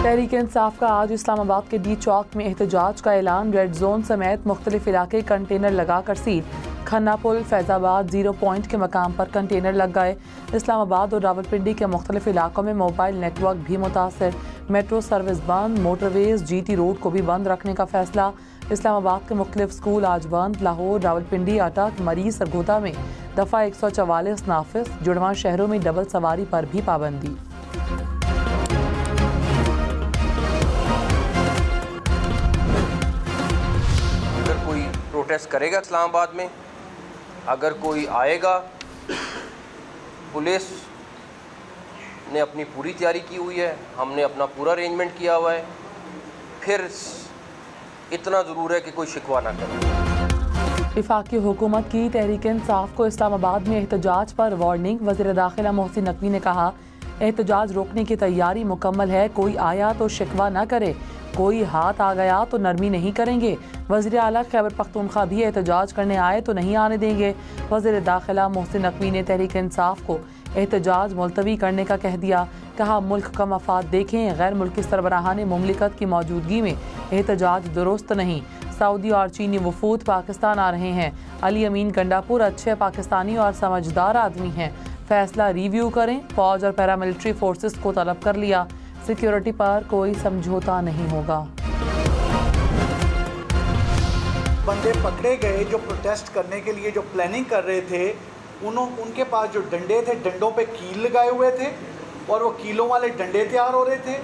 तहरीक इंसाफ का आज इस्लामाबाद के डी चौक में एहतजाज का ऐलान। रेड जोन समेत मुख्तलिफ इलाके कंटेनर लगाकर सील। खन्ना पुल फैजाबाद 0 पॉइंट के मकाम पर कंटेनर लग गए। इस्लामाबाद और रावलपिंडी के मुख्तलिफ इलाकों में मोबाइल नेटवर्क भी मुतासर। मेट्रो सर्विस बंद। मोटरवेज GT रोड को भी बंद रखने का फैसला। इस्लामाबाद के मुख्तलिफ स्कूल आज बंद। लाहौर, रावलपिंडी, अटक, मरी, सरगोदा में दफ़ा 144 नाफिज। जुड़वां शहरों में डबल सवारी पर भी पाबंदी। प्रोटेस्ट करेगा इस्लामाबाद में, अगर कोई आएगा, पुलिस ने अपनी पूरी तैयारी की हुई है, हमने अपना पूरा अरेंजमेंट किया हुआ है। फिर इतना ज़रूर है कि कोई शिकवा ना करे। वफाकी हुकूमत की तहरीक इंसाफ को इस्लामाबाद में एहतजाज पर वार्निंग। वज़ीर दाखिला मोहसिन नकवी ने कहा, एहतजाज रोकने की तैयारी मुकम्मल है, कोई आया तो शिकवा न करे, कोई हाथ आ गया तो नरमी नहीं करेंगे। वज़ीर आला खैबर पख्तूनख्वा भी एहतजाज करने आए तो नहीं आने देंगे। वज़ीर दाखिला मोहसिन नकवी ने तहरीक इंसाफ को एहतजाज मुलतवी करने का कह दिया। कहा, मुल्क का मफाद देखें, गैर मुल्की सरबराहान मुमलिकत की मौजूदगी में एहतजाज दुरुस्त नहीं। सऊदी और चीनी वफूद पाकिस्तान आ रहे हैं। अली अमीन गंडापुर अच्छे पाकिस्तानी और समझदार आदमी हैं, फैसला रिव्यू करें। फौज और पैरामिलिट्री फोर्सेस को तलब कर लिया, सिक्योरिटी पर कोई समझौता नहीं होगा। बंदे पकड़े गए जो प्रोटेस्ट करने के लिए जो प्लानिंग कर रहे थे, उनके पास जो डंडे थे, डंडों पे कील लगाए हुए थे और वो कीलों वाले डंडे तैयार हो रहे थे।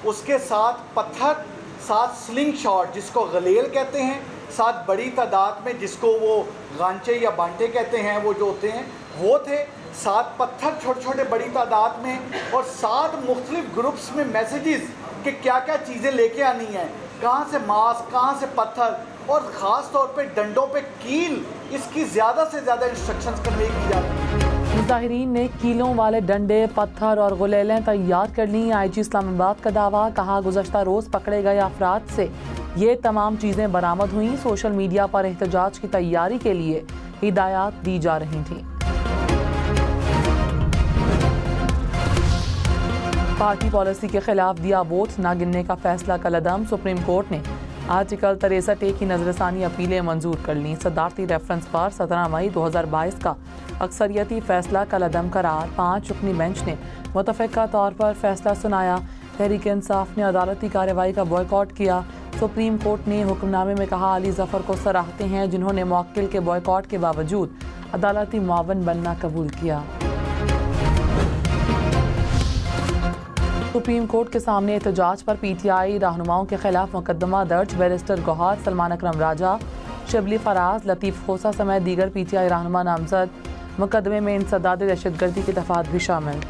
उसके साथ पत्थर, साथ स्लिंग शॉट जिसको गलेल कहते हैं, साथ बड़ी तादाद में जिसको वो गांचे या बांटे कहते हैं, वो जो होते हैं वो थे। 7 पत्थर छोटे छोटे बड़ी तादाद में और 7 मुख्तलिफ ग्रुप्स में मैसेजेस कि क्या क्या चीज़ें लेके आनी है, कहाँ से मास्क, कहाँ से पत्थर और ख़ास तौर पे डंडों पे कील, इसकी ज़्यादा से ज़्यादा इंस्ट्रक्शंस कन्वे की जाती हैं। मुजाहिरीन ने कीलों वाले डंडे, पत्थर और गुलेलें तैयार कर ली। IG इस्लामाबाद का दावा। कहा, गुज़श्ता रोज़ पकड़े गए अफराद से ये तमाम चीज़ें बरामद हुई। सोशल मीडिया पर एहतजाज की तैयारी के लिए हिदायत दी जा रही थी। पार्टी पॉलिसी के खिलाफ दिया वोट न गिनने का फैसला कलअदम। सुप्रीम कोर्ट ने आर्टिकल 63A की नजरसानी अपीलें मंजूर कर ली। सदारती रेफरेंस पर 17 मई 2022 का अक्सरियती फैसला कलअदम करार। 5 रुकनी बेंच ने मुतफ़िका तौर पर फैसला सुनाया। तहरीक इंसाफ ने अदालती कार्रवाई का बॉयकॉट किया। सुप्रीम कोर्ट ने हुक्मनामे में कहा, अली ज़फ़र को सराहते हैं जिन्होंने मुवक्किल के बॉयकॉट के बावजूद अदालती मुआवन बनना कबूल किया। सुप्रीम कोर्ट के सामने एहतजाज पर PTI रहनुमाओं के खिलाफ मुकदमा दर्ज। बैरिस्टर गौहर, सलमान अकरम राजा, शिबली फराज, लतीफ़ खोसा समेत दीगर PTI रहनुमा नामजद। मुकदमे में इंसदाद दहशतगर्दी की दफात भी शामिल।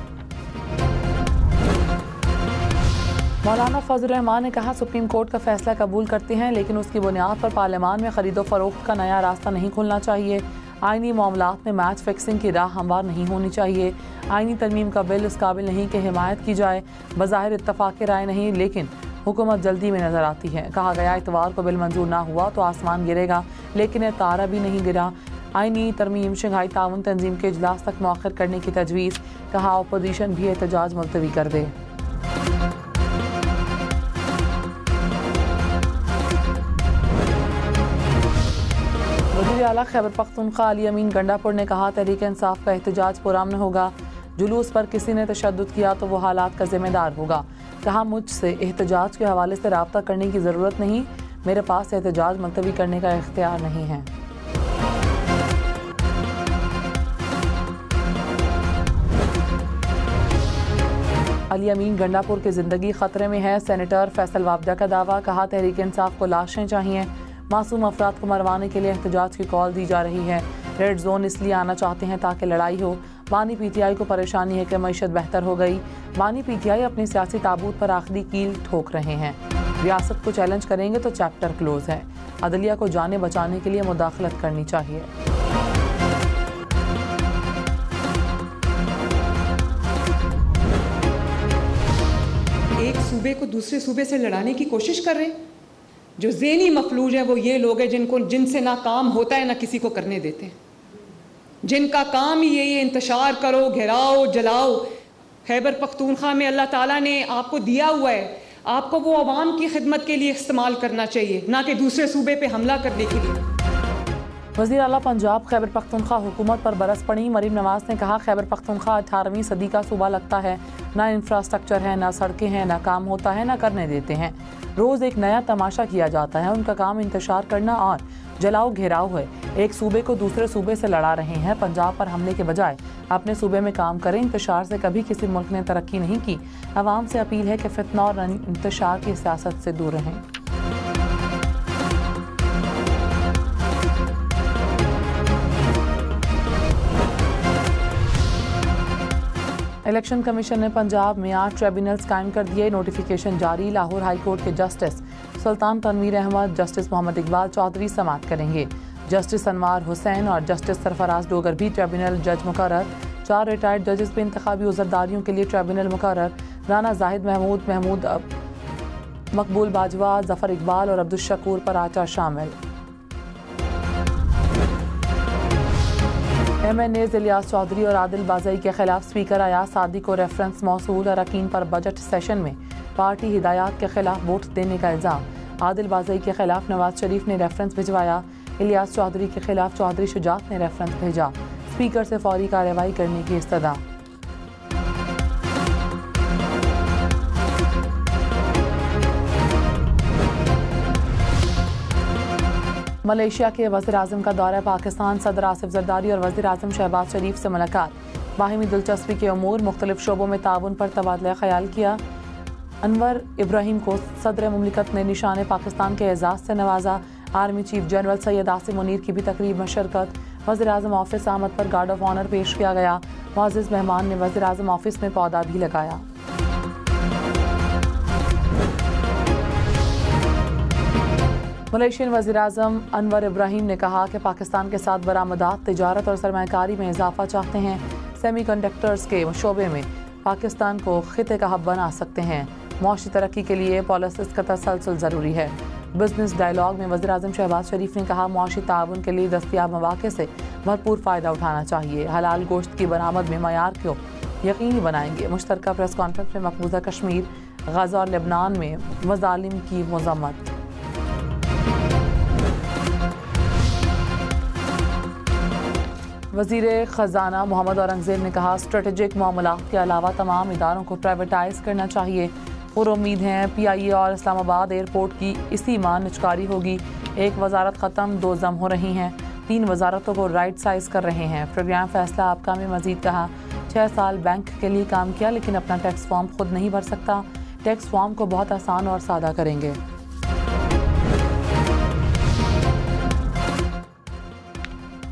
मौलाना फजल रहमान ने कहा, सुप्रीम कोर्ट का फैसला कबूल करते हैं लेकिन उसकी बुनियाद पर पार्लियामान में खरीदो फरोख्त का नया रास्ता नहीं खुलना चाहिए। आइनी मामलात में मैच फिक्सिंग की राह हमवार नहीं होनी चाहिए। आइनी तरमीम का बिल इस काबिल नहीं कि हिमायत की जाए। बज़ाहिर इत्तफाक़ राय नहीं, लेकिन हुकूमत जल्दी में नज़र आती है। कहा गया, इतवार को बिल मंजूर ना हुआ तो आसमान गिरेगा, लेकिन तारा भी नहीं गिरा। आइनी तरमीम शंघाई ताउन तंजीम के इजलास तक मौखर करने की तजवीज़। कहा, अपोजिशन भी एहतजाज मुलतवी कर दे। वज़ीर आला खैबर पख्तूनख्वा अली अमीन गंडापुर ने कहा, तहरीक इंसाफ का एहतजाज पुरअमन होगा। जुलूस पर किसी ने तशद्दुद किया तो वो हालात का जिम्मेदार होगा। कहा, मुझसे एहतजाज के हवाले से रब्ता करने की ज़रूरत नहीं, मेरे पास एहतजाज मुलतवी करने का इख्तियार नहीं है। अली अमीन गंडापुर की ज़िंदगी ख़तरे में है। सेनेटर फैसल वाबदा का दावा। कहा, तहरीक इंसाफ को लाशें चाहिए। मासूम अफराद को मरवाने के लिए एहतजाज की कॉल दी जा रही है। रेड जोन इसलिए आना चाहते हैं ताकि लड़ाई हो। बानी PTI को परेशानी है कि मईशत बेहतर हो गई। बानी PTI अपनी सियासी ताबूत पर आखिरी कील ठोक रहे हैं। रियासत को चैलेंज करेंगे तो चैप्टर क्लोज है। अदलिया को जाने बचाने के लिए मुदाखलत करनी चाहिए। एक सूबे को दूसरे सूबे से लड़ाने की कोशिश कर रहे हैं। जो ज़ेनी मफलूज है वो ये लोग हैं जिनसे ना काम होता है ना किसी को करने देते हैं, जिनका काम ही ये इंतशार करो, घेराओ, जलाओ। खैबर पख्तूनख्वा में अल्लाह ताला ने आपको दिया हुआ है, आपको वो अवाम की खिदमत के लिए इस्तेमाल करना चाहिए, ना कि दूसरे सूबे पे हमला करने के लिए। वज़ीर आला पंजाब खैबर पख्तूनख्वा हुकूमत पर बरस पड़ी। मरीम नवाज ने कहा, खैबर पख्तूनख्वा 18वीं सदी का सूबा लगता है। ना इंफ्रास्ट्रक्चर है, ना सड़कें हैं, ना काम होता है, ना करने देते हैं। रोज़ एक नया तमाशा किया जाता है। उनका काम इंतशार करना और जलाओ घेराव है। एक सूबे को दूसरे सूबे से लड़ा रहे हैं। पंजाब पर हमले के बजाय अपने सूबे में काम करें। इंतशार से कभी किसी मुल्क ने तरक्की नहीं की। आवाम से अपील है कि फितना और इंतशार की सियासत से दूर रहें। इलेक्शन कमीशन ने पंजाब में 8 ट्रिब्यूनल्स कायम कर दिए। नोटिफिकेशन जारी। लाहौर हाई कोर्ट के जस्टिस सुल्तान तनवीर अहमद, जस्टिस मोहम्मद इकबाल चौधरी समाअत करेंगे। जस्टिस अनवार हुसैन और जस्टिस सरफराज डोगर भी ट्रिब्यूनल जज मुकर्रर। 4 रिटायर्ड जजेस पे इंतखाबी उज़रदारियों के लिए ट्रिब्यूनल मुकर्रर। राना जाहिद महमूद मकबूल बाजवा, जफर इकबाल और अब्दुल शकूर पर आचा शामिल। MNA इलियास चौधरी और आदिल बाज़ई के खिलाफ स्पीकर अयाज सादी को रेफरेंस मौसूल। अरकान पर बजट सेशन में पार्टी हिदायत के खिलाफ वोट देने का इल्ज़ाम। आदिल बाज़ई के खिलाफ नवाज शरीफ ने रेफरेंस भिजवाया। इलियास चौधरी के खिलाफ चौधरी शुजात ने रेफरेंस भेजा। स्पीकर से फौरी कार्रवाई करने की इस्तदा। मलेशिया के वज़ीर आज़म का दौरा पाकिस्तान। सदर आसिफ ज़रदारी और वज़ीर आज़म शहबाज शरीफ से मुलाकात। बाहिमी दिलचस्पी के अमूर, मुख्तलिफ शोबों में ताउन पर तबादला ख्याल किया। अनवर इब्राहिम को सदर मुमलिकत ने निशान पाकिस्तान के एजाज़ से नवाजा। Army chief general Syed Asim Munir की भी तकरीब में शिरकत। वज़ीर आज़म ऑफिस आमद पर गार्ड ऑफ ऑनर पेश किया गया। मुअज़्ज़िज़ मेहमान ने वज़ीर आज़म ऑफिस में पौधा भी लगाया। मलेशियन वज़ीर आज़म अनवर इब्राहिम ने कहा कि पाकिस्तान के साथ बरामदात, तिजारत और सरमायाकारी में इजाफा चाहते हैं। सेमी कंडक्टर्स के शोबे में पाकिस्तान को खिते का हब बना सकते हैं। मौशी तरक्की के लिए पॉलिसीज़ का तसलसल ज़रूरी है। बिजनेस डायलॉग में वज़ीर आज़म शहबाज शरीफ ने कहा, मौशी ताउन के लिए दस्तियाब मौक़े से भरपूर फ़ायदा उठाना चाहिए। हलाल गोश्त की बरामद में मयार को यकीनी बनाएंगे। मुश्तरका प्रेस कॉन्फ्रेंस में मकबूजा कश्मीर, गज़ा और लेबनान में मज़ालिम की मज़म्मत। वज़ीर ख़जाना मोहम्मद औरंगज़ेब ने कहा, स्ट्रेटेजिक मामलात के अलावा तमाम इदारों को प्राइवेटाइज करना चाहिए। और उम्मीद है PIA और इस्लामाबाद एयरपोर्ट की इसी माह निचकारी होगी। एक वजारत ख़त्म, 2 जम हो रही हैं। 3 वजारतों को राइट साइज कर रहे हैं। प्रोग्राम फैसला आपका में मजीद कहा, 6 साल बैंक के लिए काम किया लेकिन अपना टैक्स फॉर्म खुद नहीं भर सकता। टैक्स फॉर्म को बहुत आसान और सादा करेंगे।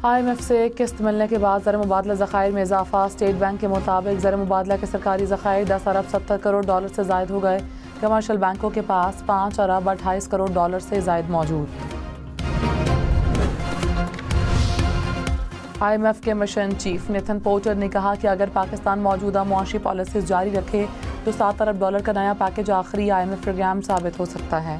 IMF से किस्त मिलने के बाद ज़र मुबादला ज़खायर में इजाफा। स्टेट बैंक के मुताबिक ज़र मुबादला के सरकारी ज़खायर 10 अरब 70 करोड़ डॉलर से ज़ायद हो गए। कमर्शल बैंकों के पास 5 अरब 28 करोड़ डॉलर से ज़ायद मौजूद। IMF के मिशन चीफ नेथन पोर्टर ने कहा कि अगर पाकिस्तान मौजूदा मुआशी पॉलिसीज़ जारी रखे तो 7 अरब डॉलर का नया पैकेज आखिरी IMF प्रोग्राम साबित हो सकता है।